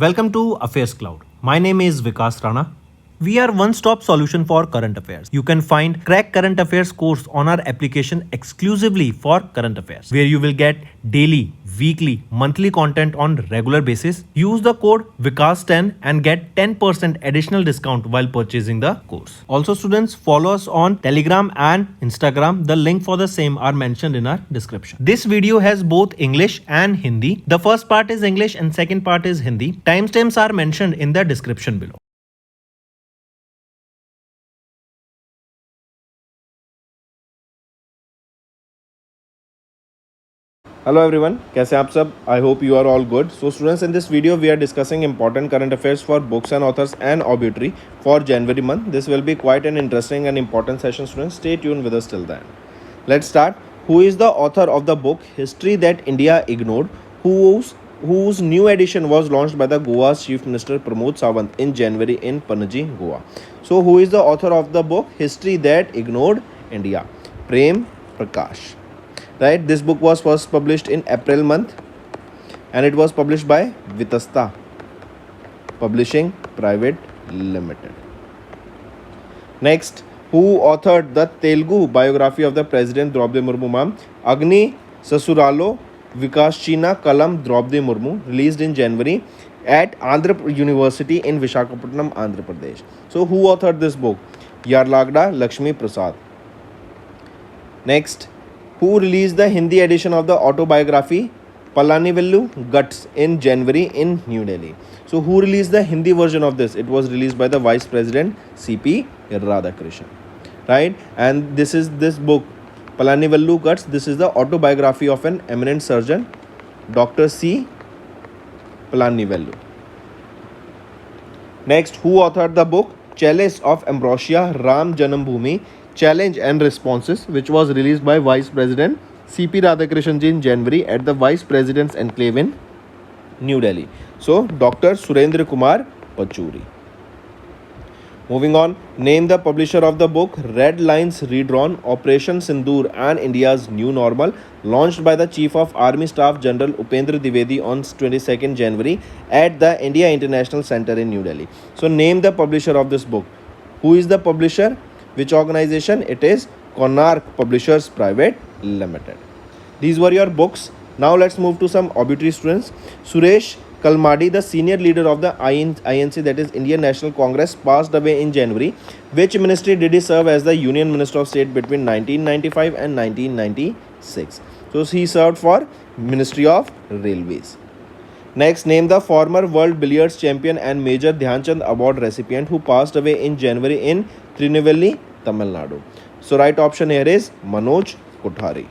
Welcome to AffairsCloud. My name is Vikas Rana. We are one-stop solution for current affairs. You can find Crack Current Affairs course on our application exclusively for current affairs, where you will get daily, weekly, monthly content on regular basis. Use the code Vikas10 and get 10% additional discount while purchasing the course. Also, students, follow us on Telegram and Instagram. The link for the same are mentioned in our description. This video has both English and Hindi. The first part is English and second part is Hindi. Timestamps are mentioned in the description below. Hello everyone, कैसे आप सब? I hope you are all good. So students, in this video we are discussing important current affairs for books and authors and obituary for January month. This will be quite an interesting and important session, students. Stay tuned with us till then. Let's start. Who is the author of the book History That India Ignored, whose new edition was launched by the Goa's Chief Minister Pramod Sawant in January in Panaji, Goa. So who is the author of the book History That Ignored India? Prem Prakash. Right, this book was first published in April month and it was published by Vitasta Publishing Private Limited. Next, who authored the Telugu biography of the President Draupadi Murmu ma'am? Agni Sasuralo Vikaschina Kalam Draupadi Murmu, released in January at Andhra University in Visakhapatnam, Andhra Pradesh. So who authored this book? Yarlagda Lakshmi Prasad. Next, who released the Hindi edition of the autobiography Palanivellu Guts in January in New Delhi? So who released the Hindi version of this? It was released by the Vice President C.P. Radhakrishnan. Right? And this book, Palanivellu Guts, this is the autobiography of an eminent surgeon, Dr. C. Palanivellu. Next, who authored the book Chalice of Ambrosia Ram Janambhoomi Challenge and Responses, which was released by Vice President C.P. Radhakrishnan in January at the Vice President's Enclave in New Delhi? So, Dr. Surendra Kumar Pachuri. Moving on, name the publisher of the book Red Lines Redrawn, Operation Sindoor and India's New Normal, launched by the Chief of Army Staff General Upendra Dwivedi on 22nd January at the India International Center in New Delhi. So, name the publisher of this book. Who is the publisher? Which organization? It is Konark Publishers Private Limited. These were your books. Now let's move to some obituary, students. Suresh Kalmadi, the senior leader of the INC, that is Indian National Congress, passed away in January. Which ministry did he serve as the Union Minister of State between 1995 and 1996? So he served for Ministry of Railways. Next, name the former World Billiards Champion and Major Dhyan Chand Award recipient who passed away in January in Trinivali, Tamil Nadu. So right option here is Manoj Kothari.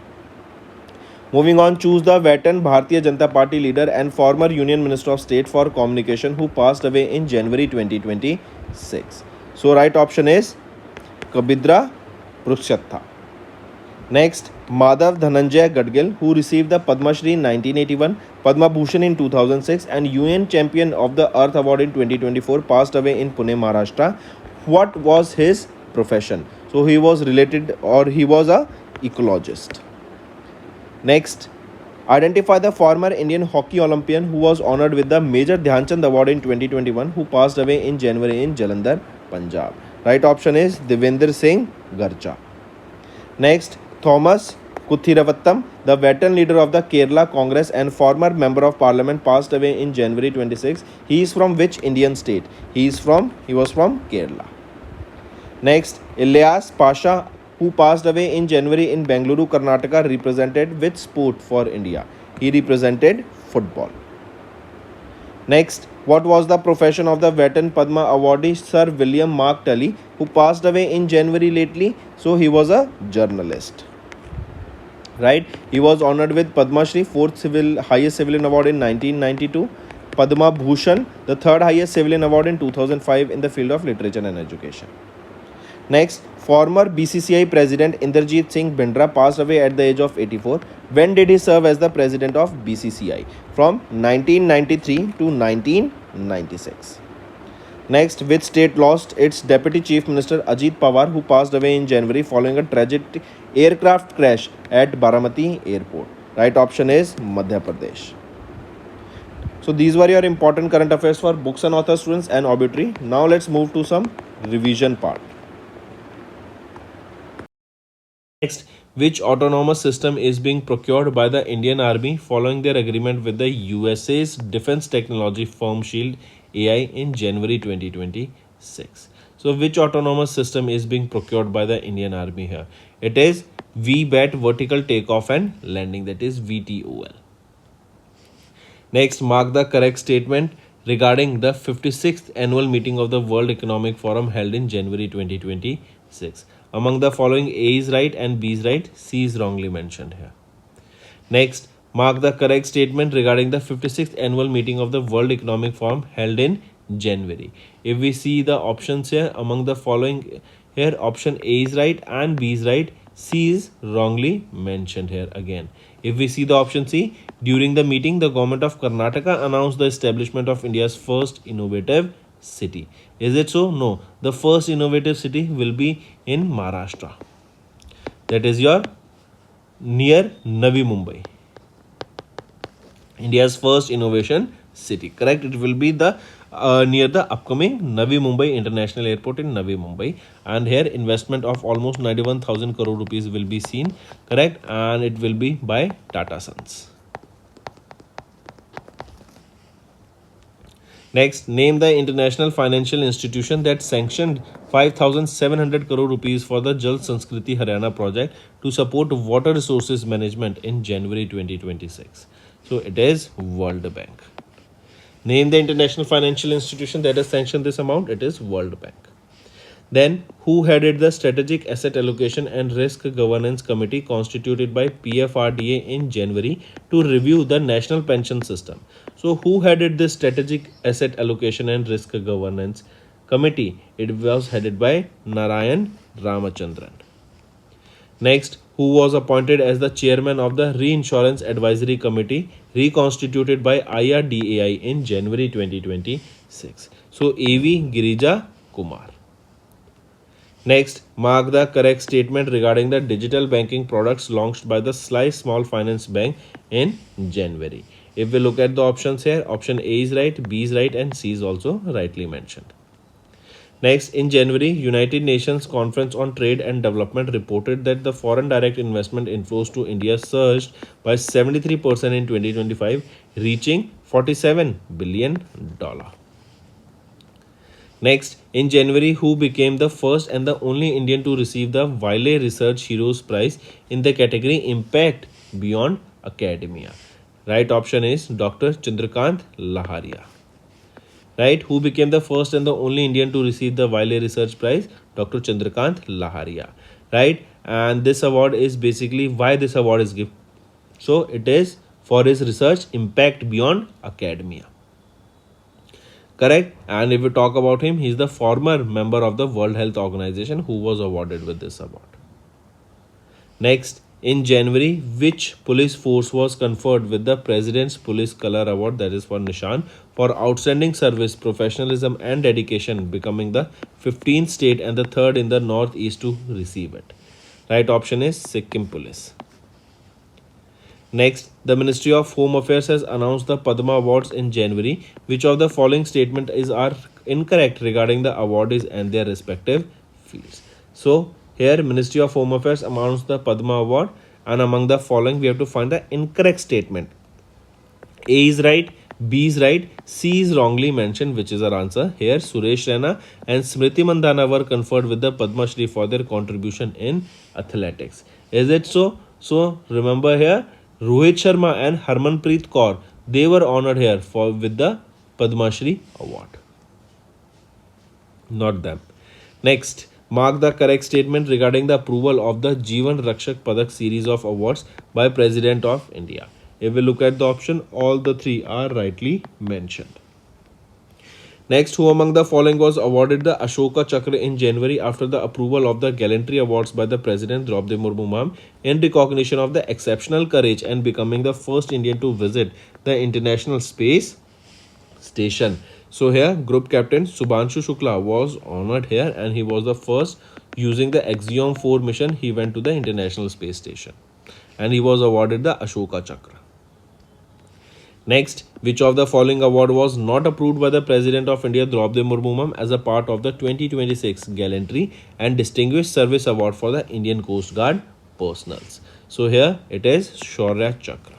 Moving on, choose the veteran Bharatiya Janata Party leader and former Union Minister of State for Communication who passed away in January 2026. So right option is Kabindra Prukshatha. Next, Madhav Dhananjay Gadgil, who received the Padma Shri in 1981, Padma Bhushan in 2006 and UN Champion of the Earth Award in 2024, passed away in Pune, Maharashtra. What was his profession? So he was a ecologist. Next, identify the former Indian hockey Olympian who was honored with the Major Dhyan Chand Award in 2021 who passed away in January in Jalandhar, Punjab. Right option is Devendra Singh Garcha. Next, Thomas Kuthiravattam, the veteran leader of the Kerala Congress and former member of parliament, passed away in January 26. He is from which Indian state? He was from Kerala. Next, Ilyas Pasha, who passed away in January in Bengaluru, Karnataka, represented which sport for India? He represented football. Next, what was the profession of the veteran Padma awardee Sir William Mark Tully, who passed away in January lately? So he was a journalist. Right? He was honored with Padma Shri, fourth highest civilian award in 1992. Padma Bhushan, the third highest civilian award in 2005 in the field of literature and education. Next, former BCCI President Inderjeet Singh Bindra passed away at the age of 84. When did he serve as the President of BCCI? From 1993 to 1996. Next, which state lost its Deputy Chief Minister Ajit Pawar, who passed away in January following a tragic aircraft crash at Baramati Airport? Right option is Madhya Pradesh. So these were your important current affairs for books and author students and obituary. Now let's move to some revision part. Next, which autonomous system is being procured by the Indian Army following their agreement with the USA's defense technology firm Shield AI in January 2026? So, which autonomous system is being procured by the Indian Army here? It is VBAT vertical takeoff and landing, that is VTOL. Next, mark the correct statement regarding the 56th annual meeting of the World Economic Forum held in January 2026. Among the following, A is right and B is right, C is wrongly mentioned here. Next, mark the correct statement regarding the 56th annual meeting of the World Economic Forum held in January. If we see the options here, among the following here, option A is right and B is right, C is wrongly mentioned here again. If we see the option C, during the meeting, the government of Karnataka announced the establishment of India's first innovative city. Is it so? No. The first innovative city will be in Maharashtra. That is your near Navi Mumbai. India's first innovation city. Correct. It will be the near the upcoming Navi Mumbai International Airport in Navi Mumbai, and here investment of almost 91,000 crore rupees will be seen. Correct, and it will be by Tata Sons. Next, name the international financial institution that sanctioned 5,700 crore rupees for the Jal Sanskriti Haryana project to support water resources management in January 2026. So it is World Bank. Name the international financial institution that has sanctioned this amount. It is World Bank. Then, who headed the Strategic Asset Allocation and Risk Governance Committee constituted by PFRDA in January to review the national pension system? So, who headed this Strategic Asset Allocation and Risk Governance Committee? It was headed by Narayan Ramachandran. Next, who was appointed as the chairman of the Reinsurance Advisory Committee reconstituted by IRDAI in January 2026? So, AV Girija Kumar. Next, mark the correct statement regarding the digital banking products launched by the Slice Small Finance Bank in January. If we look at the options here, option A is right, B is right, and C is also rightly mentioned. Next, in January, United Nations Conference on Trade and Development reported that the foreign direct investment inflows to India surged by 73% in 2025, reaching $47 billion. Next, in January, who became the first and the only Indian to receive the Wiley Research Heroes Prize in the category Impact Beyond Academia? Right option is Dr. Chandrakant Laharia. Right, who became the first and the only Indian to receive the Wiley Research Prize? Dr. Chandrakant Laharia. Right, and this award is basically why this award is given. So it is for his research impact beyond academia. Correct. And if we talk about him, he is the former member of the World Health Organization who was awarded with this award. Next, in January, which police force was conferred with the President's Police Color Award, that is for Nishan, for outstanding service, professionalism and dedication, becoming the 15th state and the third in the northeast to receive it? Right option is Sikkim Police. Next, the Ministry of Home Affairs has announced the Padma Awards in January. Which of the following statements are incorrect regarding the awardees and their respective fields? So, here Ministry of Home Affairs announced the Padma Award, and among the following we have to find the incorrect statement. A is right, B is right, C is wrongly mentioned, which is our answer. Here Suresh Raina and Smriti Mandhana were conferred with the Padma Shri for their contribution in athletics. Is it so? So remember here, Rohit Sharma and Harmanpreet Kaur, they were honored here with the Padma Shri award. Not them. Next, mark the correct statement regarding the approval of the Jeevan Rakshak Padak series of awards by President of India. If we look at the option, all the three are rightly mentioned. Next, who among the following was awarded the Ashoka Chakra in January after the approval of the Gallantry Awards by the President Draupadi Murmu Ma'am in recognition of the exceptional courage and becoming the first Indian to visit the International Space Station? So here, Group Captain Subhanshu Shukla was honored here, and he was the first using the Axiom 4 mission. He went to the International Space Station and he was awarded the Ashoka Chakra. Next, which of the following award was not approved by the President of India Draupadi Murmu ma'am as a part of the 2026 Gallantry and Distinguished Service Award for the Indian Coast Guard personals? So here it is Shaurya Chakra.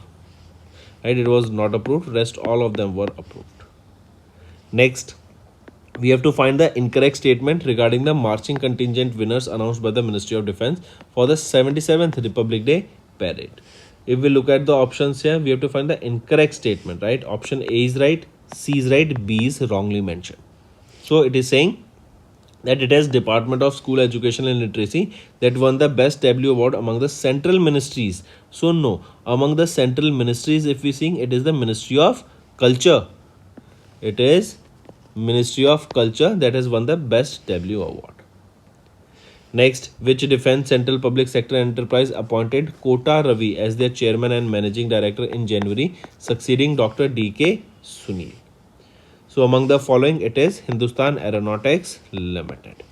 Right, it was not approved. Rest all of them were approved. Next, we have to find the incorrect statement regarding the marching contingent winners announced by the Ministry of Defence for the 77th Republic Day parade. If we look at the options here, we have to find the incorrect statement, right? Option A is right, C is right, B is wrongly mentioned. So it is saying that it is Department of School Education and Literacy that won the Best W Award among the central ministries. So no, among the central ministries, if we see, it is the Ministry of Culture. It is Ministry of Culture that has won the Best W Award. Next, which defense central public sector enterprise appointed Kota Ravi as their chairman and managing director in January, succeeding Dr. D.K. Sunil? So among the following, it is Hindustan Aeronautics Limited.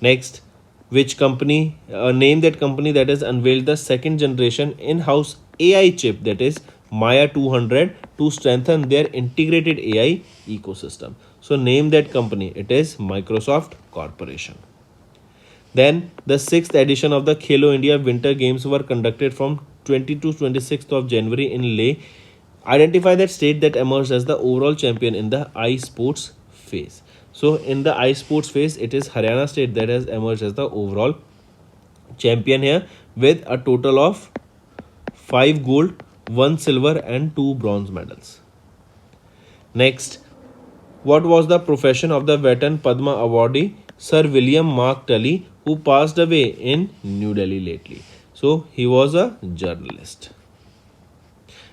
Next, which company, name that company that has unveiled the second generation in-house AI chip, that is Maya 200, to strengthen their integrated AI ecosystem. So name that company, it is Microsoft Corporation. Then the 6th edition of the Khelo India Winter Games were conducted from 20 to 26th of January in Leh. Identify that state that emerged as the overall champion in the ice sports phase. So in the ice sports phase, it is Haryana state that has emerged as the overall champion here with a total of 5 gold, 1 silver and 2 bronze medals. Next, what was the profession of the veteran Padma awardee Sir William Mark Tully, who passed away in New Delhi lately? So he was a journalist.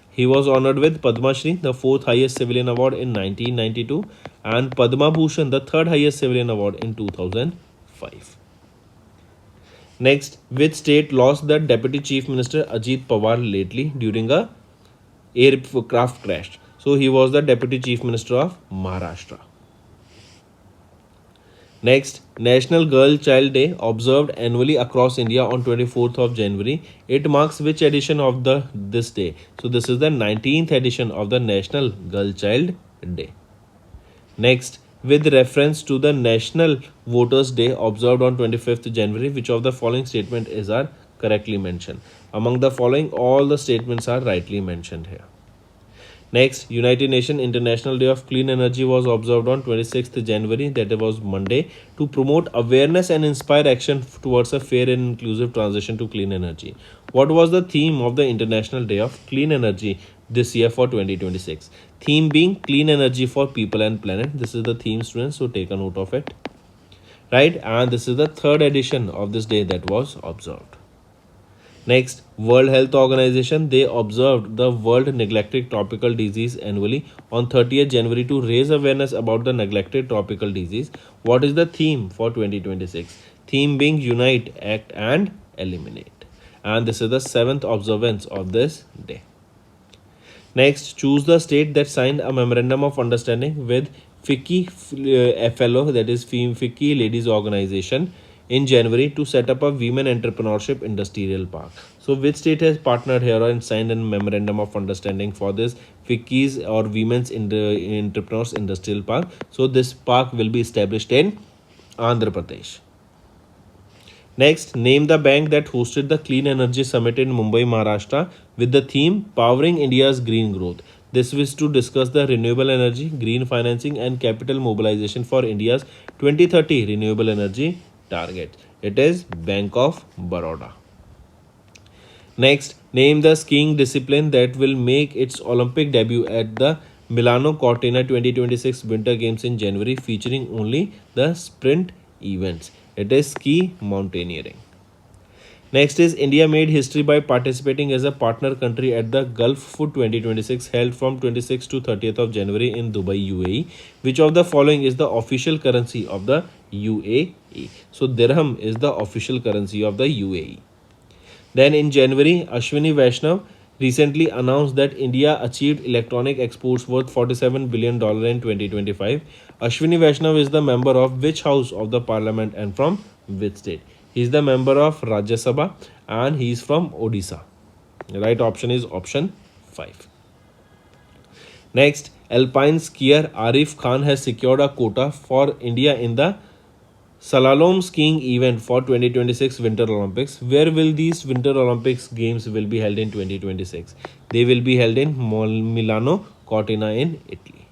He was honored with Padma Shri, the 4th highest civilian award in 1992, and Padma Bhushan, the 3rd highest civilian award in 2005. Next, which state lost the Deputy Chief Minister Ajit Pawar lately during a aircraft crash? So he was the Deputy Chief Minister of Maharashtra. Next, National Girl Child Day observed annually across India on 24th of January. It marks which edition of this day? So this is the 19th edition of the National Girl Child Day. Next, with reference to the National Voters Day observed on 25th January, which of the following statement are correctly mentioned? Among the following, all the statements are rightly mentioned here. Next, United Nations International Day of Clean Energy was observed on 26th January, that was Monday, to promote awareness and inspire action towards a fair and inclusive transition to clean energy. What was the theme of the International Day of Clean Energy this year for 2026? Theme being clean energy for people and planet. This is the theme, students, so take a note of it. Right, and this is the 3rd edition of this day that was observed. Next, World Health Organization, they observed the World Neglected Tropical Disease annually on 30th January to raise awareness about the neglected tropical disease. What is the theme for 2026? Theme being Unite, Act and Eliminate. And this is the 7th observance of this day. Next, choose the state that signed a memorandum of understanding with FICCI FLO, that is FICCI Ladies Organization, in January to set up a women entrepreneurship industrial park. So which state has partnered here and signed a memorandum of understanding for this FICCI's or women's entrepreneurs industrial park? So this park will be established in Andhra Pradesh. Next, name the bank that hosted the Clean Energy Summit in Mumbai, Maharashtra with the theme Powering India's Green Growth. This was to discuss the renewable energy, green financing and capital mobilization for India's 2030 renewable energy target. It is Bank of Baroda. Next, name the skiing discipline that will make its Olympic debut at the Milano Cortina 2026 Winter Games in January, featuring only the sprint events. It is ski mountaineering. Next is India made history by participating as a partner country at the Gulf Food 2026 held from 26th to 30th of January in Dubai, UAE. Which of the following is the official currency of the UAE? So dirham is the official currency of the UAE. Then in January, Ashwini Vaishnav recently announced that India achieved electronic exports worth $47 billion in 2025. Ashwini Vaishnav is the member of which house of the parliament and from which state? He is the member of Rajya Sabha and he is from Odisha. The right option is option 5. Next, alpine skier Arif Khan has secured a quota for India in the slalom skiing event for 2026 Winter Olympics. Where will these Winter Olympics games will be held in 2026? They will be held in Milano Cortina in Italy.